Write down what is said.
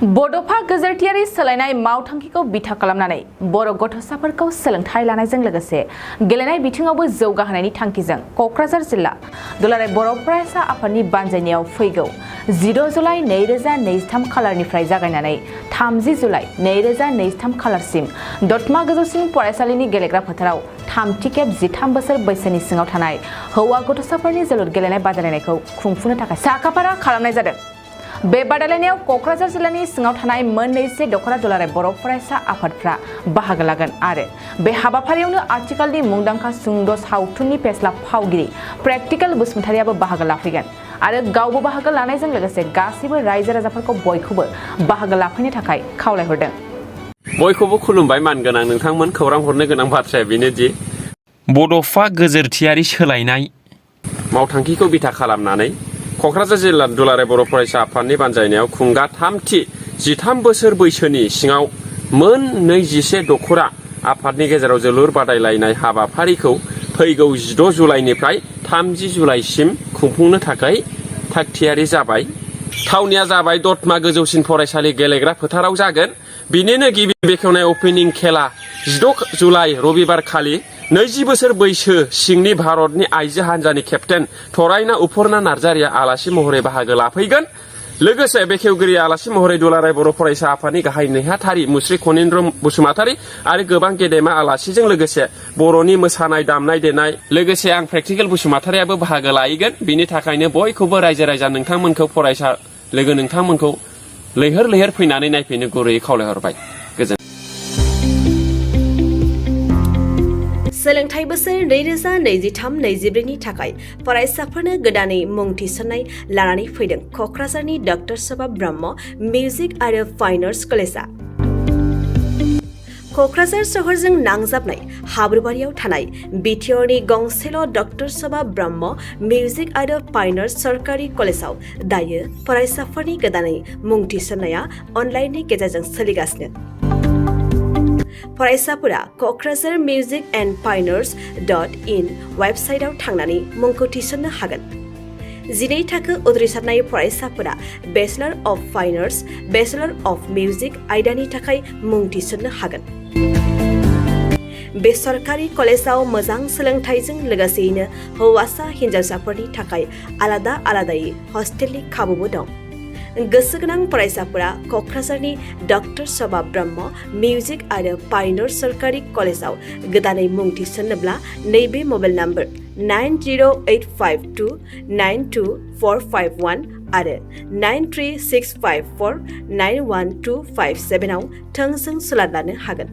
बड'फा गेजेरथियारि सोलायनाय मावथांखिखौ बिथा खालामनानै बर' गथ'साफोरखौ सोलोंथाइ लानायजों लोगोसे गेलेनाय बिथिङावबो जौगाहोनायनि थांखिजों क'क्राझार जिल्ला दुलाराय बर' फरायसा आफादनि बानजायनायाव फैगौ 16 जुलाइ 2023 खालारनिफ्राय जागायनानै 30 जुलाइ 2023 खालारसिम दत'मा गोजौसिन फरायसालिनि गेलेग्रा फोथाराव थामथि खेब 13 बोसोर बैसोनि सिङाव थानाय हौवा गथ'साफोरनि जोलुर गेलेनाय बादायलायनायखौ खुंफुंनो थाखाय साखाफारा खालामनाय जादों। बे बादायलायनायाव क'क्राझार जिल्लानि सिङाव थानाय मोननैसो दख'रा दुलाराय बर' फरायसा आफादफ्रा बाहागो लागोन आरो बे हाबाफारियावनो आथिखालनि मुंदांखा सुंद' सावथुननि फेस्ला फावगिरि प्रेक्टिकेल बसुमतारियाबो बाहागो लाफैगोन आरो गावबो बाहागो लानायजों लोगोसे गासैबो रायजो राजाफोरखौ बयखौबो बाहागो लाफैनो थाखाय खावलायहरदों। बयखौबो खुलुमबाय मानगोनां नोंथांमोन खौरां हरनो गोनां बाथ्राया बेनोदि बड'फा गेजेरथियारि सोलायनाय मावथांखिखौ बिथा खालामनानै क'क्राझार जिल्ला दुलाराय बर' फरायसा आफादनि बानजायनायाव खुंगा थामथि 13 बोसोर बैसोनि सिङाव मोन 21 दख'रा आफादनि गेजेराव जोलुर बादायलायनाय हाबाफारिखौ फैगौ 16 जुलाइनिफ्राय 30 जुलाइसिम खुंफुंनो थाखाय थागथियारि जाबाय। थावनिया जाबाय दत'मा गोजौसिन फरायसालि गेलेग्रा फोथाराव जागोन। बिनिनो गिबि बेखेवनाय अपेनिं खेला 16 जुलाइ रबिबार खालि 20 बोसोर बैसो सिंनि भारतनि आइजो हान्जानि केप्टेन थरायना उफुर्ना नार्जारिया आलासि महरै बाहागो लाफैगोन। लोगोसे बेखेवगिरि आलासि महरै दुलाराय बर' फरायसा आफादनि गाहाय नेहाथारि मुस्रि खनीन्द्र बसुमतारी आरो गोबां गेदेमा आलासिजों लोगोसे बर'नि मोसानाय दामनाय देनाय लोगोसे आं प्रेक्टिकेल बसुमतारियाबो बाहागो लायगोन। बिनि थाखायनो बयखौबो रायजो राजा नोंथांमोनखौ फरायसा लोगो नोंथांमोनखौ लैहोर लैहोर फैनानै नायफैनो गुरैयै खावलायहरबाय। गोजोन सोलोंथाइ बोसोर 2023-24 नि थाखाय फरायसाफोरनो गोदानै मुं थिसननाय लानानै फैदों क'क्राझारनि दत'स ब्रह्म मिउजिक आरो फाइन आर्ट्स कलेजआ। क'क्राझार सहरजों नांजाबनाय हाब्रुबारियाव थानाय बिटिआरनि गंसेल' दत'स ब्रह्म मिउजिक आरो फाइन आर्ट्स सरकारि कलेजआव दायो फरायसाफोरनि गोदानै मुं थिसननाया अनलाइननि गेजेरजों सोलिगासिनो। फरायसाफोरा क'क्राझार मिउजिक एन्ड फाइन आर्ट्स.in वेबसाइटआव थांनानै मुंखौ थिसननो हागोन। 12 थाखो उथ्रिसारनाय फरायसाफोरा bachelor of fine arts, bachelor of music आयदानि थाखाय मुं थिसननो हागोन। बे सरकारि कलेजआव मोजां सोलोंथाइजों लोगोसेयैनो हौवासा हिन्जावसाफोरनि थाखाय आलादा आलादायै हस्टेलनि खाबुबो दं। गोसो गोनां फरायसाफोरा क'क्राझारनि दत'स ब्रह्म मिउजिक आरो फाइन आर्ट्स सरकारि कलेजआव गोदानै मुं थिसननोब्ला नैबे मबाइल नम्बर 9085292451 आरो 93654912557 आव थोंजों सुलाद लानो हागोन।